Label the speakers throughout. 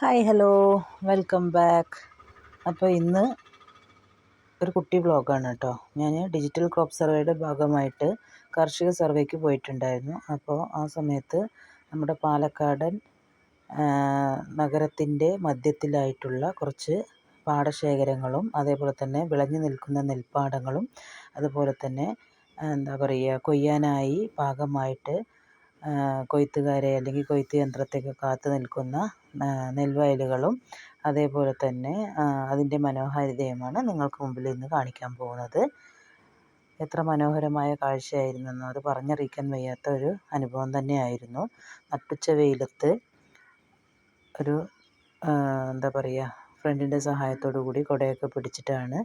Speaker 1: Hi hello, welcome back. അപ്പോൾ ഇന്ന് ഒരു കുട്ടി വ്ളോഗാണ് കേട്ടോ. ഞാൻ ഡിജിറ്റൽ ക്രോപ്പ് സർവേയുടെ ഭാഗമായിട്ട് കാർഷിക സർവേക്ക് പോയിട്ടുണ്ടായിരുന്നു. അപ്പോൾ ആ സമയത്ത് നമ്മുടെ പാലക്കാടൻ നഗരത്തിൻ്റെ മധ്യത്തിലായിട്ടുള്ള കുറച്ച് പാടശേഖരങ്ങളും അതേപോലെ തന്നെ വിളഞ്ഞു നിൽക്കുന്ന നെൽപ്പാടങ്ങളും അതുപോലെ തന്നെ എന്താ പറയുക, കൊയ്യാനായി പാകമായിട്ട് കൊയ്ത്തുകാരെ അല്ലെങ്കിൽ കൊയ്ത്ത് യന്ത്രത്തെയൊക്കെ കാത്തു നിൽക്കുന്ന നെൽവയലുകളും അതേപോലെ തന്നെ അതിൻ്റെ മനോഹാരിതയുമാണ് നിങ്ങൾക്ക് മുമ്പിൽ ഇന്ന് കാണിക്കാൻ പോകുന്നത്. എത്ര മനോഹരമായ കാഴ്ചയായിരുന്നെന്നോ, അത് പറഞ്ഞറിയിക്കാൻ വയ്യാത്ത ഒരു അനുഭവം തന്നെയായിരുന്നു. നട്ടുച്ച വെയിലത്ത് ഒരു എന്താ പറയുക, ഫ്രണ്ടിൻ്റെ സഹായത്തോടു കൂടി കുടയൊക്കെ പിടിച്ചിട്ടാണ്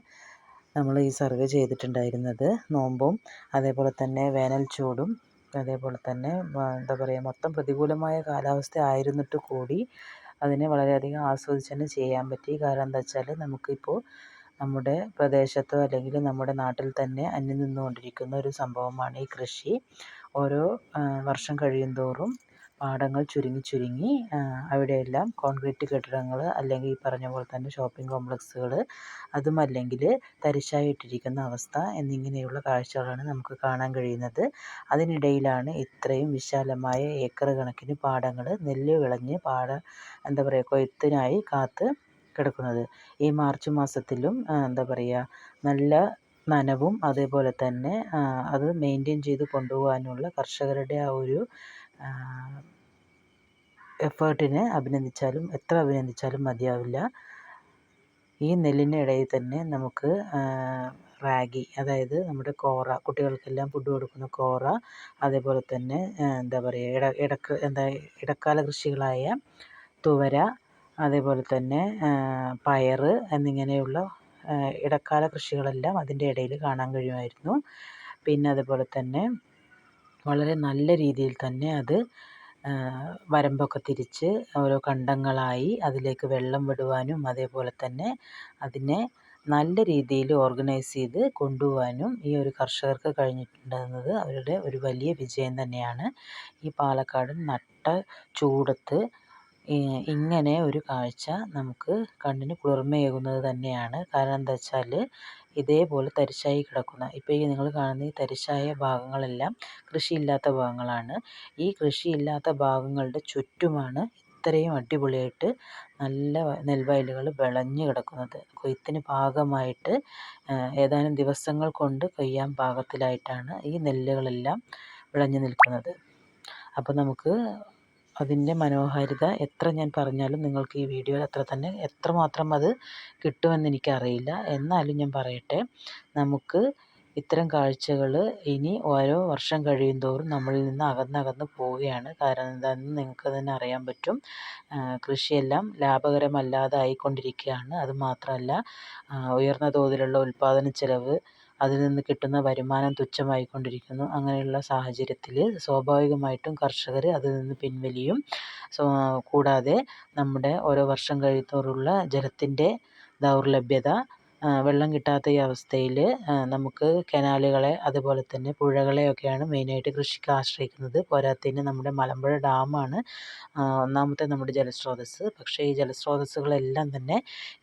Speaker 1: നമ്മൾ ഈ സർവേ ചെയ്തിട്ടുണ്ടായിരുന്നത്. നോമ്പും അതേപോലെ തന്നെ വേനൽ ചൂടും അതേപോലെ തന്നെ എന്താ പറയുക, മൊത്തം പ്രതികൂലമായ കാലാവസ്ഥ ആയിരുന്നിട്ട് കൂടി അതിനെ വളരെയധികം ആസ്വദിച്ച് തന്നെ ചെയ്യാൻ പറ്റി. കാരണം എന്താ വെച്ചാൽ, നമുക്കിപ്പോൾ നമ്മുടെ പ്രദേശത്തോ അല്ലെങ്കിൽ നമ്മുടെ നാട്ടിൽ തന്നെ അന്യം നിന്നുകൊണ്ടിരിക്കുന്ന ഒരു സംഭവമാണ് ഈ കൃഷി. ഓരോ വർഷം കഴിയുന്തോറും പാടങ്ങൾ ചുരുങ്ങി ചുരുങ്ങി അവിടെയെല്ലാം കോൺക്രീറ്റ് കെട്ടിടങ്ങൾ അല്ലെങ്കിൽ ഈ പറഞ്ഞ പോലെ തന്നെ ഷോപ്പിംഗ് കോംപ്ലക്സുകൾ, അതുമല്ലെങ്കിൽ തരിശായിട്ടിരിക്കുന്ന അവസ്ഥ എന്നിങ്ങനെയുള്ള കാഴ്ചകളാണ് നമുക്ക് കാണാൻ കഴിയുന്നത്. അതിനിടയിലാണ് ഇത്രയും വിശാലമായ ഏക്കർ കണക്കിന് പാടങ്ങൾ നെല്ല് വിളഞ്ഞ് എന്താ പറയുക, കൊയ്ത്തിനായി കാത്ത് കിടക്കുന്നത്. ഈ മാർച്ച് മാസത്തിലും എന്താ പറയുക, നല്ല നനവും അതേപോലെ തന്നെ അത് മെയിൻറ്റെയിൻ ചെയ്ത് കൊണ്ടുപോകാനുള്ള കർഷകരുടെ ആ ഒരു എഫേർട്ടിനെ എത്ര അഭിനന്ദിച്ചാലും മതിയാവില്ല. ഈ നെല്ലിൻ്റെ ഇടയിൽ തന്നെ നമുക്ക് റാഗി, അതായത് നമ്മുടെ കോറ, കുട്ടികൾക്കെല്ലാം ഫുഡ് കൊടുക്കുന്ന കോറ, അതേപോലെ തന്നെ എന്താ പറയുക, ഇടക്കാല കൃഷികളായ തുവര, അതേപോലെ തന്നെ പയർ എന്നിങ്ങനെയുള്ള ഇടക്കാല കൃഷികളെല്ലാം അതിൻ്റെ ഇടയിൽ കാണാൻ കഴിയുമായിരുന്നു. പിന്നെ അതുപോലെ തന്നെ വളരെ നല്ല രീതിയിൽ തന്നെ അത് വരമ്പൊക്കെ തിരിച്ച് ഓരോ കണ്ടങ്ങളായി അതിലേക്ക് വെള്ളം വിടുവാനും അതേപോലെ തന്നെ അതിനെ നല്ല രീതിയിൽ ഓർഗനൈസ് ചെയ്ത് കൊണ്ടുപോകാനും ഈ ഒരു കർഷകർക്ക് കഴിഞ്ഞിട്ടുണ്ടെന്നത് അവരുടെ ഒരു വലിയ വിജയം തന്നെയാണ്. ഈ പാലക്കാടൻ നട്ട ചൂടത്ത് ഇങ്ങനെ ഒരു കാഴ്ച നമുക്ക് കണ്ണിന് കുളിർമയേകുന്നത് തന്നെയാണ്. കാരണം എന്താ വെച്ചാൽ, ഇതേപോലെ തരിശായി കിടക്കുന്ന, ഇപ്പോൾ ഈ നിങ്ങൾ കാണുന്ന ഈ തരിശായ ഭാഗങ്ങളെല്ലാം കൃഷിയില്ലാത്ത ഭാഗങ്ങളാണ്. ഈ കൃഷിയില്ലാത്ത ഭാഗങ്ങളുടെ ചുറ്റുമാണ് ഇത്രയും അടിപൊളിയായിട്ട് നല്ല നെൽവയലുകൾ വിളഞ്ഞു കിടക്കുന്നത്. കൊയ്ത്തിന് പാകമായിട്ട് ഏതാനും ദിവസങ്ങൾ കൊണ്ട് കൊയ്യാൻ പാകത്തിലായിട്ടാണ് ഈ നെല്ലുകളെല്ലാം വിളഞ്ഞു നിൽക്കുന്നത്. അപ്പോൾ നമുക്ക് അതിൻ്റെ മനോഹാരിത എത്ര ഞാൻ പറഞ്ഞാലും നിങ്ങൾക്ക് ഈ വീഡിയോയിൽ എത്രമാത്രം അത് കിട്ടുമെന്ന് എനിക്കറിയില്ല. എന്നാലും ഞാൻ പറയട്ടെ, നമുക്ക് ഇത്തരം കാഴ്ചകൾ ഇനി ഓരോ വർഷം കഴിയുന്തോറും നമ്മളിൽ നിന്ന് അകന്നകന്ന് പോവുകയാണ്. കാരണം എന്താണെന്ന് നിങ്ങൾക്ക് തന്നെ അറിയാൻ പറ്റും. കൃഷിയെല്ലാം ലാഭകരമല്ലാതെ ആയിക്കൊണ്ടിരിക്കുകയാണ്. അതുമാത്രമല്ല, ഉയർന്ന തോതിലുള്ള ഉൽപ്പാദന ചെലവ്, അതിൽ നിന്ന് കിട്ടുന്ന വരുമാനം തുച്ഛമായിക്കൊണ്ടിരിക്കുന്നു. അങ്ങനെയുള്ള സാഹചര്യത്തിൽ സ്വാഭാവികമായിട്ടും കർഷകർ അതിൽ നിന്ന് പിൻവലിയും. കൂടാതെ നമ്മുടെ ഓരോ വർഷം കഴിയുന്തോറുള്ള ജലത്തിൻ്റെ ദൗർലഭ്യത, വെള്ളം കിട്ടാത്ത ഈ അവസ്ഥയിൽ നമുക്ക് കനാലുകളെ അതുപോലെ തന്നെ പുഴകളെയൊക്കെയാണ് മെയിനായിട്ട് കൃഷിക്ക് ആശ്രയിക്കുന്നത്. പോരാത്തതിന് നമ്മുടെ മലമ്പുഴ ഡാമാണ് ഒന്നാമത്തെ നമ്മുടെ ജലസ്രോതസ്സ്. പക്ഷേ ഈ ജലസ്രോതസ്സുകളെല്ലാം തന്നെ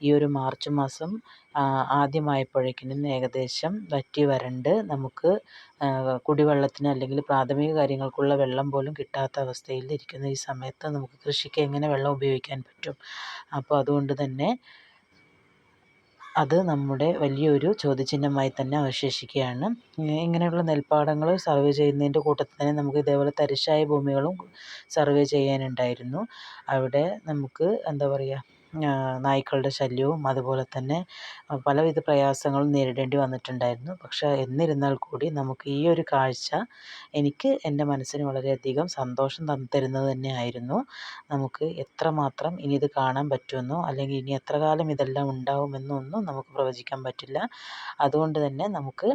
Speaker 1: ഈ ഒരു മാർച്ച് മാസം ആദ്യമായപ്പോഴേക്കിനും ഏകദേശം വറ്റി വരണ്ട് നമുക്ക് കുടിവെള്ളത്തിന് അല്ലെങ്കിൽ പ്രാഥമിക കാര്യങ്ങൾക്കുള്ള വെള്ളം പോലും കിട്ടാത്ത അവസ്ഥയിൽ ഇരിക്കുന്ന ഈ സമയത്ത് നമുക്ക് കൃഷിക്ക് എങ്ങനെ വെള്ളം ഉപയോഗിക്കാൻ പറ്റും? അപ്പോൾ അതുകൊണ്ട് തന്നെ അത് നമ്മുടെ വലിയൊരു ചോദ്യചിഹ്നമായി തന്നെ അവശേഷിക്കുകയാണ്. ഇങ്ങനെയുള്ള നെൽപ്പാടങ്ങൾ സർവേ ചെയ്യുന്നതിൻ്റെ കൂട്ടത്തിൽ തന്നെ നമുക്ക് ഇതേപോലെ തരിശായ ഭൂമികളും സർവേ ചെയ്യാനുണ്ടായിരുന്നു. അവിടെ നമുക്ക് എന്താ പറയുക, നായ്ക്കളുടെ ശല്യവും അതുപോലെ തന്നെ പലവിധ പ്രയാസങ്ങളും നേരിടേണ്ടി വന്നിട്ടുണ്ടായിരുന്നു. പക്ഷേ എന്നിരുന്നാൽ കൂടി നമുക്ക് ഈ ഒരു കാഴ്ച എനിക്ക് എൻ്റെ മനസ്സിന് വളരെയധികം സന്തോഷം തരുന്നത് തന്നെയായിരുന്നു. നമുക്ക് എത്രമാത്രം ഇനി ഇത് കാണാൻ പറ്റുമെന്നോ അല്ലെങ്കിൽ ഇനി എത്ര കാലം ഇതെല്ലാം ഉണ്ടാവുമെന്നോ ഒന്നും നമുക്ക് പ്രവചിക്കാൻ പറ്റില്ല. അതുകൊണ്ട് തന്നെ നമുക്ക്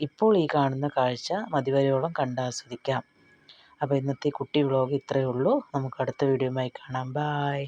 Speaker 1: ഇപ്പോൾ ഈ കാണുന്ന കാഴ്ച മതിവരോളം കണ്ടാസ്വദിക്കാം. അപ്പോൾ ഇന്നത്തെ കുട്ടി വ്ളോഗ് ഇത്രയേ ഉള്ളൂ. നമുക്ക് അടുത്ത വീഡിയോയുമായി കാണാം. ബായ്.